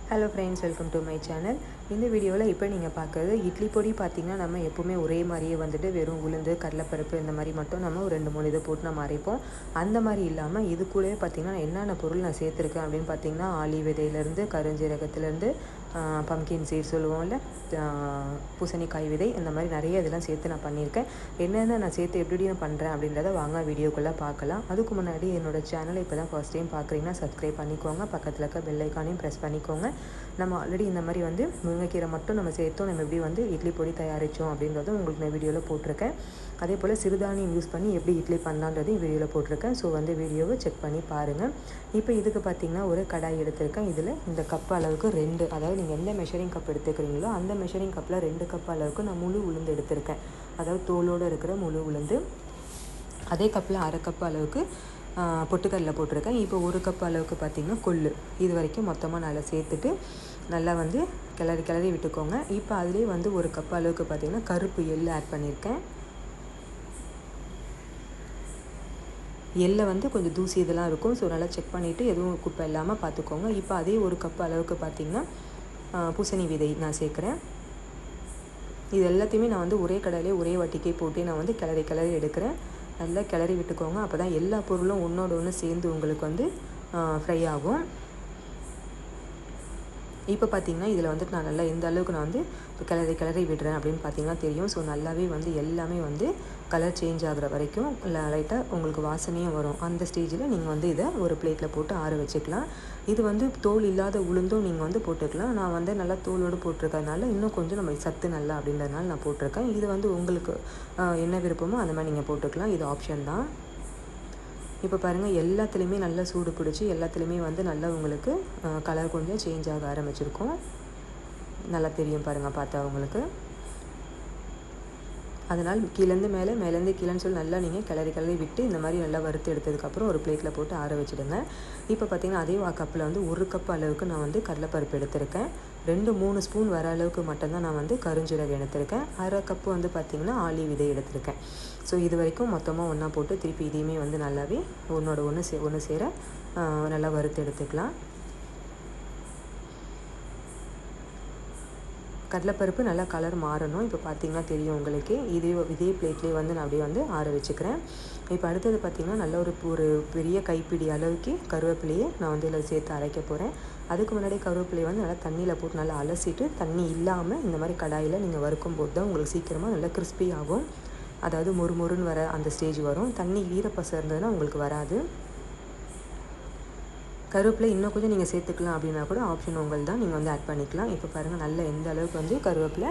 Hello friends, welcome to my channel. இந்த வீடியோவில் இப்போ நீங்கள் பார்க்குறது இட்லி பொடி. பார்த்திங்கன்னா நம்ம எப்போவுமே ஒரே மாதிரியே வந்துட்டு வெறும் உளுந்து, கடலைப்பருப்பு இந்த மாதிரி மட்டும் நம்ம ஒரு 2-3 இதை போட்டு நம்ம அரைப்போம். அந்த மாதிரி இல்லாமல் இது கூட பார்த்திங்கன்னா என்னென்ன பொருள் நான் சேர்த்துருக்கேன் அப்படின்னு பார்த்திங்கன்னா, ஆளி விதையிலேருந்து, கருஞ்சீரகத்துலேருந்து, பம்கின் சீட் சொல்லுவோம்ல, பூசணிக்காய் விதை, இந்த மாதிரி நிறைய இதெல்லாம் சேர்த்து நான் பண்ணியிருக்கேன். என்னென்ன நான் சேர்த்து எப்படி நான் பண்ணுறேன் அப்படின்றத வாங்க வீடியோக்குள்ளே பார்க்கலாம். அதுக்கு முன்னாடி என்னோடய சேனலை இப்போ தான் ஃபர்ஸ்ட் டைம் பார்க்குறீங்கன்னா சப்ஸ்கிரைப் பண்ணிக்கோங்க. பக்கத்தில் இருக்க பெல் ஐக்கானையும் ப்ரெஸ் பண்ணிக்கோங்க. நம்ம ஆல்ரெடி இந்த மாதிரி வந்து முருங்கைக்கீரை மட்டும் நம்ம சேர்த்தோம், நம்ம எப்படி வந்து இட்லி பொடி தயாரித்தோம் அப்படின்றதும் உங்களுக்கு நான் வீடியோவில் போட்டிருக்கேன். அதே போல் சிறுதானியம் யூஸ் பண்ணி எப்படி இட்லி பண்ணலான்றதையும் வீடியோவில் போட்டிருக்கேன். ஸோ வந்து வீடியோவை செக் பண்ணி பாருங்கள். இப்போ இதுக்கு பார்த்திங்கன்னா ஒரு கடாய் எடுத்திருக்கேன். இதில் இந்த கப் அளவுக்கு 2, அதாவது நீங்கள் எந்த மெஷரிங் கப் எடுத்துக்கிறீங்களோ அந்த மெஷரிங் கப்பில் 2 கப் அளவுக்கு நான் முழு உளுந்து எடுத்திருக்கேன். அதாவது தோலோடு இருக்கிற முழு உளுந்து. அதே கப்பில் 1/2 கப் அளவுக்கு பொட்டுக்கடலை போட்டிருக்கேன். இப்போ 1 கப் அளவுக்கு பார்த்திங்கன்னா கொள்ளு. இது வரைக்கும் மொத்தமாக நல்லா சேர்த்துட்டு நல்லா வந்து கிளறி விட்டுக்கோங்க. இப்போ அதுலேயே வந்து 1 கப் அளவுக்கு பார்த்திங்கன்னா கருப்பு எள்ளு ஆட் பண்ணியிருக்கேன். எள்ளை வந்து கொஞ்சம் தூசி இதெல்லாம் இருக்கும், ஸோ நல்லா செக் பண்ணிவிட்டு எதுவும் குப்பை இல்லாமல் பார்த்துக்கோங்க. இப்போ அதே 1 கப் அளவுக்கு பார்த்திங்கன்னா பூசணி விதை நான் சேர்க்குறேன். இது எல்லாத்தையுமே நான் வந்து ஒரே கடாயிலே ஒரே வாட்டிக்கே போட்டு நான் வந்து கிளறி எடுக்கிறேன். நல்லா கிளறி விட்டுக்கோங்க. அப்போ தான் எல்லா பொருளும் ஒன்றோட ஒன்று சேர்ந்து உங்களுக்கு வந்து ஃப்ரை ஆகும். இப்போ பார்த்திங்கன்னா இதில் வந்துட்டு நான் நல்லா எந்த அளவுக்கு நான் வந்து இப்போ கிளறி விடுறேன் அப்படின்னு பார்த்திங்கன்னா தெரியும். ஸோ நல்லாவே வந்து எல்லாமே வந்து கலர் சேஞ்ச் ஆகிற வரைக்கும் லைட்டாக உங்களுக்கு வாசனையும் வரும். அந்த ஸ்டேஜில் நீங்கள் வந்து இதை ஒரு பிளேட்டில் போட்டு ஆற வச்சுக்கலாம். இது வந்து தோல் இல்லாத உளுந்தும் நீங்கள் வந்து போட்டுக்கலாம். நான் வந்து நல்லா தோலோடு போட்டிருக்கறதுனால இன்னும் கொஞ்சம் நம்ம சத்து நல்லா அப்படின்றதுனால நான் போட்டிருக்கேன். இது வந்து உங்களுக்கு என்ன விருப்பமோ அந்த மாதிரி நீங்கள் போட்டுக்கலாம். இது ஆப்ஷன் தான். இப்போ பாருங்கள், எல்லாத்துலேயுமே நல்லா சூடு பிடிச்சி எல்லாத்துலேயுமே வந்து நல்லா உங்களுக்கு கலர் கொஞ்சம் சேஞ்ச் ஆக ஆரம்பிச்சிருக்கும். நல்லா தெரியும் பாருங்கள் பார்த்தா உங்களுக்கு. அதனால் கீழேருந்து மேலேருந்து கீழேன்னு சொல்லி நல்லா நீங்கள் கிளறி விட்டு இந்த மாதிரி நல்லா வறுத்து எடுத்ததுக்கப்புறம் ஒரு பிளேட்டில் போட்டு ஆற வச்சுடுங்க. இப்போ பார்த்திங்கன்னா அதே கப்பில் வந்து 1 கப் அளவுக்கு நான் வந்து கடலைப்பருப்பு எடுத்திருக்கேன். 2-3 ஸ்பூன் வர அளவுக்கு மட்டும்தான் நான் வந்து கருஞ்சீரகம் எடுத்திருக்கேன். 1/2 கப்பு வந்து பார்த்திங்கன்னா ஆளி விதை எடுத்திருக்கேன். ஸோ இது வரைக்கும் மொத்தமாக ஒன்றா போட்டு திருப்பி இதையுமே வந்து நல்லாவே ஒன்று சேர நல்லா வறுத்து எடுத்துக்கலாம். கடலைப்பருப்பு நல்லா கலர் மாறணும். இப்போ பார்த்திங்கன்னா தெரியும் உங்களுக்கு. இதே பிளேட்லேயே வந்து நான் அப்படியே வந்து ஆற வச்சுக்கிறேன். இப்போ அடுத்தது பார்த்திங்கன்னா நல்ல ஒரு பெரிய கைப்பிடி அளவுக்கு கருவேப்பிலையை நான் வந்து இதில் சேர்த்து அரைக்க போகிறேன். அதுக்கு முன்னாடி கருவேப்பிலையை வந்து நல்லா தண்ணியில் போட்டு நல்லா அலசிட்டு, தண்ணி இல்லாமல் இந்த மாதிரி கடாயில் நீங்கள் வறுக்கும் போது தான் உங்களுக்கு சீக்கிரமாக நல்லா கிறிஸ்பி ஆகும். அதாவது மொறுன்னு வர அந்த ஸ்டேஜ் வரும். தண்ணி ஈரப்பசை இருந்ததுன்னா உங்களுக்கு வராது. கருவேப்பிலை இன்னும் கொஞ்சம் நீங்கள் சேர்த்துக்கலாம் அப்படின்னா கூட ஆப்ஷன் உங்களுக்கு தான், நீங்கள் வந்து ஆட் பண்ணிக்கலாம். இப்போ பாருங்கள் நல்லா எந்த அளவுக்கு வந்து கருவேப்பிலை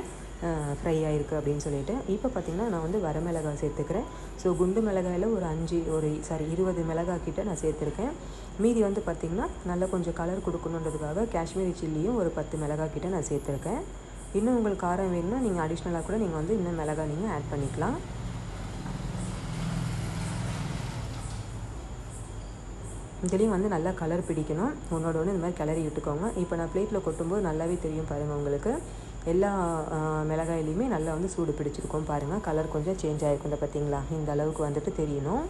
ஃப்ரை ஆகிருக்கு அப்படின்னு சொல்லிட்டு. இப்போ பார்த்திங்கன்னா நான் வந்து வரமிளகாய் சேர்த்துக்கிறேன். ஸோ குண்டு மிளகாயில் ஒரு 20 மிளகாய் கிட்ட நான் சேர்த்துருக்கேன். மீதி வந்து பார்த்திங்கன்னா நல்லா கொஞ்சம் கலர் கொடுக்கணுன்றதுக்காக காஷ்மீரி சில்லியும் ஒரு 10 மிளகாய் கிட்ட நான் சேர்த்துருக்கேன். இன்னும் உங்களுக்கு காரம் வேணும்னா நீங்கள் அடிஷ்னலாக கூட நீங்கள் வந்து இன்னும் மிளகாய் நீங்கள் ஆட் பண்ணிக்கலாம். இதுலேயும் வந்து நல்லா கலர் பிடிக்கணும். ஒன்றோட ஒன்று இந்த மாதிரி கிளறி விட்டுக்கோங்க. இப்போ நான் பிளேட்டில் கொட்டும்போது நல்லாவே தெரியும் பாருங்கள் உங்களுக்கு. எல்லா மிளகாயிலையுமே நல்லா வந்து சூடு பிடிச்சிருக்கும் பாருங்கள். கலர் கொஞ்சம் சேஞ்ச் ஆகிருக்கும். பார்த்தீங்களா, இந்த அளவுக்கு வந்துட்டு தெரியணும்.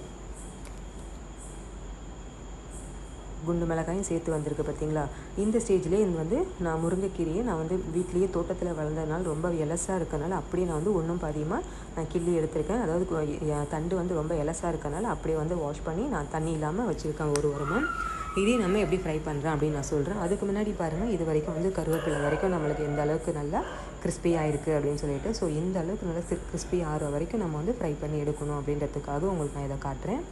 குண்டு மிளகாயும் சேர்த்து வந்திருக்கு பார்த்திங்களா. இந்த ஸ்டேஜ்லேயே இது வந்து நான் முருங்கைக்கீரையை நான் வந்து வீட்லேயே தோட்டத்தில் வளர்ந்ததுனால ரொம்ப எலசாக இருக்கனால அப்படியே நான் வந்து ஒன்றும் பாதியமாக நான் கிள்ளி எடுத்திருக்கேன். அதாவது தண்டு வந்து ரொம்ப எலசாக இருக்கனால அப்படியே வந்து வாஷ் பண்ணி நான் தண்ணி இல்லாமல் வச்சுருக்கேன் ஒரு வாரமாக. இதே நம்ம எப்படி ஃப்ரை பண்ணுறேன் அப்படின்னு நான் சொல்கிறேன். அதுக்கு முன்னாடி பாருங்கள், இது வரைக்கும் வந்து கருவேப்பிலை வரைக்கும் நம்மளுக்கு எந்த அளவுக்கு நல்லா கிறிஸ்பி ஆகிருக்கு அப்படின்னு சொல்லிட்டு. ஸோ இந்த அளவுக்கு நல்லா கிறிஸ்பி ஆகிற வரைக்கும் நம்ம வந்து ஃப்ரை பண்ணி எடுக்கணும் அப்படின்றதுக்காக உங்களுக்கு நான் இதை காட்டுறேன்.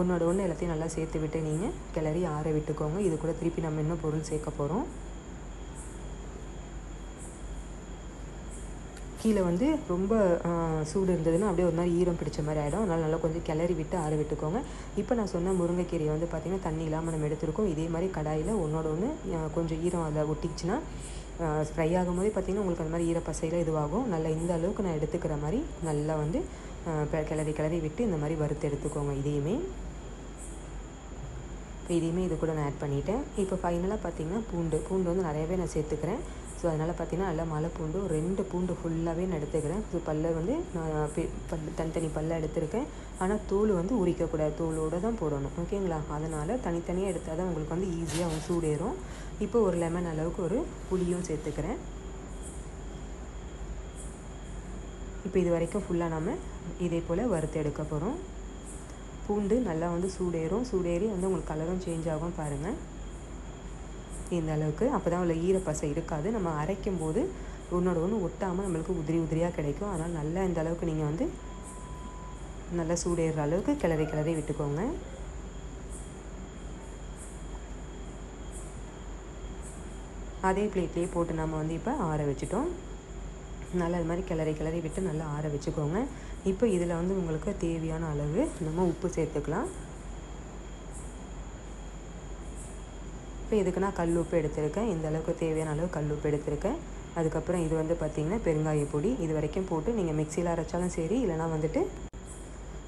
ஒன்றோட ஒன்று எல்லாத்தையும் நல்லா சேர்த்து விட்டு நீங்கள் கிளறி ஆற விட்டுக்கோங்க. இது கூட திருப்பி நம்ம இன்னும் பொருள் சேர்க்க போகிறோம். கீழே வந்து ரொம்ப சூடு இருந்ததுன்னா அப்படியே ஒரு மாதிரி ஈரம் பிடிச்ச மாதிரி ஆகிடும். அதனால் நல்லா கொஞ்சம் கிளறி விட்டு ஆற விட்டுக்கோங்க. இப்போ நான் சொன்ன முருங்கைக்கீரையை வந்து பார்த்திங்கன்னா தண்ணி இல்லாமல் நம்ம எடுத்துருக்கோம். இதே மாதிரி கடாயில் ஒன்றோட ஒன்று கொஞ்சம் ஈரம் அதை ஒட்டிச்சுன்னா ஃப்ரை ஆகும் போதே பார்த்திங்கன்னா உங்களுக்கு அந்த மாதிரி ஈரப்பசையில் இதுவாகும். நல்லா இந்த அளவுக்கு நான் எடுத்துக்கிற மாதிரி நல்லா வந்து கிளறி விட்டு இந்த மாதிரி வறுத்து எடுத்துக்கோங்க. இதையுமே இது கூட நான் ஆட் பண்ணிவிட்டேன். இப்போ ஃபைனலாக பார்த்திங்கன்னா பூண்டு வந்து நிறையவே நான் சேர்த்துக்கிறேன். ஸோ அதனால் பார்த்திங்கன்னா நல்லா மலை பூண்டு 2 பூண்டு ஃபுல்லாகவே நான் எடுத்துக்கிறேன். ஸோ பல்லை வந்து நான் தனித்தனி பல்லை எடுத்துருக்கேன். ஆனால் தோல் வந்து உரிக்கக்கூடாது, தோலோடு தான் போடணும், ஓகேங்களா. அதனால் தனித்தனியாக எடுத்தால் தான் உங்களுக்கு வந்து ஈஸியாக வந்து சூடேறும். இப்போ ஒரு லெமன் அளவுக்கு ஒரு புளியும் சேர்த்துக்கிறேன். இப்போ இது வரைக்கும் ஃபுல்லாக நம்ம இதே போல் வறுத்து எடுக்க போகிறோம். பூண்டு நல்லா வந்து சூடேறி வந்து உங்களுக்கு கலரும் சேஞ்ச் ஆகும் பாருங்கள். இந்த அளவுக்கு அப்போ தான் உள்ள ஈரப்பசை இருக்காது. நம்ம அரைக்கும் போது ஒன்றோட ஒன்று ஒட்டாமல் நம்மளுக்கு உதிரியாக கிடைக்கும். அதனால் நல்லா இந்த அளவுக்கு நீங்கள் வந்து நல்லா சூடேறுற அளவுக்கு கிளறி விட்டுக்கோங்க. அதே பிளேட்லேயே போட்டு நம்ம வந்து இப்போ ஆற வச்சுட்டோம். நல்லா இது மாதிரி கிளறி விட்டு நல்லா ஆற வச்சுக்கோங்க. இப்போ இதில் வந்து உங்களுக்கு தேவையான அளவு நம்ம உப்பு சேர்த்துக்கலாம். இப்போ இதுக்கு நான் கல் உப்பு எடுத்திருக்கேன். இந்த அளவுக்கு தேவையான அளவு கல் உப்பு எடுத்திருக்கேன். அதுக்கப்புறம் இது வந்து பார்த்திங்கன்னா பெருங்காய பொடி. இது வரைக்கும் போட்டு நீங்கள் மிக்சியில் அரைச்சாலும் சரி, இல்லைனா வந்துட்டு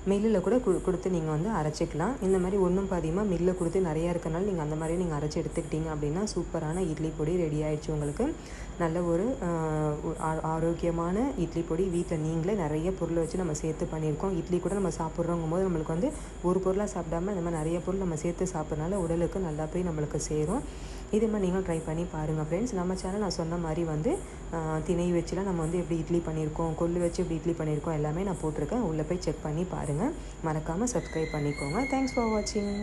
மில்லில் கூட கொடுத்து நீங்கள் வந்து அரைச்சிக்கலாம். இந்த மாதிரி ஒன்றும் பாதியமாக மில்லில் கொடுத்து நிறையா இருக்கனால நீங்கள் அந்த மாதிரி நீங்கள் அரைச்சி எடுத்துக்கிட்டீங்க அப்படின்னா சூப்பரான இட்லி பொடி ரெடி ஆகிடுச்சு உங்களுக்கு. நல்ல ஒரு ஆரோக்கியமான இட்லி பொடி வீட்டில் நீங்களே நிறைய பொருளை வச்சு நம்ம சேர்த்து பண்ணியிருக்கோம். இட்லி கூட நம்ம சாப்பிட்றோங்கும் போது நம்மளுக்கு வந்து ஒரு பொருளாக சாப்பிடாமல் இந்த மாதிரி நிறைய பொருள் நம்ம சேர்த்து சாப்பிட்றனால உடலுக்கு நல்லா போய் நம்மளுக்கு சேரும். இதே மாதிரி நீங்களும் ட்ரை பண்ணி பாருங்கள் ஃப்ரெண்ட்ஸ். நம்ம சேனல் நான் சொன்ன மாதிரி வந்து திணை வச்சுலாம் நம்ம வந்து எப்படி இட்லி பண்ணியிருக்கோம், கொள்ளு வச்சு எப்படி இட்லி பண்ணியிருக்கோம் எல்லாமே நான் போட்டிருக்கேன். உள்ளே போய் செக் பண்ணி பாருங்கள். மறக்காமல் சப்ஸ்கிரைப் பண்ணிக்கோங்க. தேங்க்ஸ் ஃபார் வாட்சிங்.